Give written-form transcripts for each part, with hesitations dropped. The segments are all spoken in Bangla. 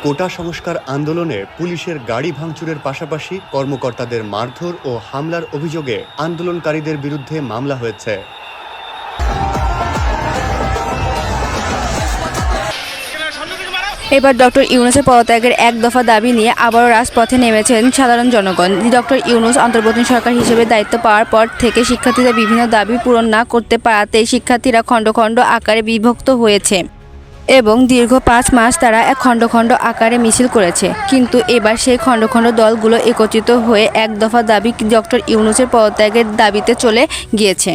কোটা সংস্কার আন্দোলনে পুলিশের গাড়ি ভাঙচুরের পাশাপাশি কর্মকর্তাদের মারধর ও হামলার অভিযোগে আন্দোলনকারীদের বিরুদ্ধে মামলা হয়েছে। এবার ডক্টর ইউনূসের পদত্যাগের এক দফা দাবি নিয়ে আবারও রাজপথে নেমেছেন সাধারণ জনগণ। ডক্টর ইউনূস অন্তর্বর্তী সরকার হিসেবে দায়িত্ব পাওয়ার পর থেকে শিক্ষার্থীদের বিভিন্ন দাবি পূরণ না করতে পারাতে শিক্ষার্থীরা খণ্ড খণ্ড আকারে বিভক্ত হয়েছে এবং দীর্ঘ 5 মাস তারা এক খণ্ড খণ্ড আকারে মিছিল করেছে। কিন্তু এবার সেই খণ্ড খণ্ড দলগুলো একত্রিত হয়ে এক দফা দাবি ডক্টর ইউনূসের পদত্যাগের দাবিতে চলে গিয়েছে।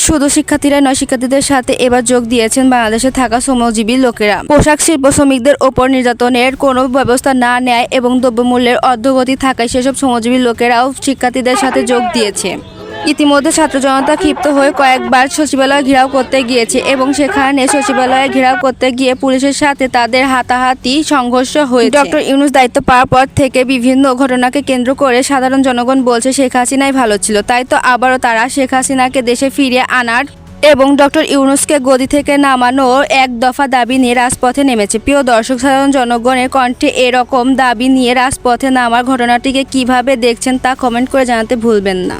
শুধু শিক্ষার্থীরা নয়, শিক্ষার্থীদের সাথে এবার যোগ দিয়েছেন বাংলাদেশে থাকা শ্রমজীবী লোকেরা। পোশাক শিল্প শ্রমিকদের ওপর নির্যাতনের কোনো ব্যবস্থা না নেয় এবং দ্রব্যমূল্যের অর্ধগতি থাকায় সেসব শ্রমজীবী লোকেরাও শিক্ষার্থীদের সাথে যোগ দিয়েছে। ইতিমধ্যে ছাত্র জনতা ক্ষিপ্ত হয়ে কয়েকবার সচিবালয় ঘেরাও করতে গিয়েছে এবং সেখানে সচিবালয়ে ঘেরাও করতে গিয়ে পুলিশের সাথে তাদের হাতাহাতি সংঘর্ষ হয়েছে। ডক্টর ইউনূস দায়িত্ব পাওয়ার পর থেকে বিভিন্ন ঘটনাকে কেন্দ্র করে সাধারণ জনগণ বলছে শেখ হাসিনাই ভালো ছিল, তাই তো আবারও তারা শেখ হাসিনাকে দেশে ফিরিয়ে আনার এবং ডক্টর ইউনূসকে গদি থেকে নামানোর এক দফা দাবি নিয়ে রাজপথে নেমেছে। প্রিয় দর্শক, সাধারণ জনগণের কণ্ঠে এরকম দাবি নিয়ে রাজপথে নামার ঘটনাটিকে কিভাবে দেখছেন তা কমেন্ট করে জানাতে ভুলবেন না।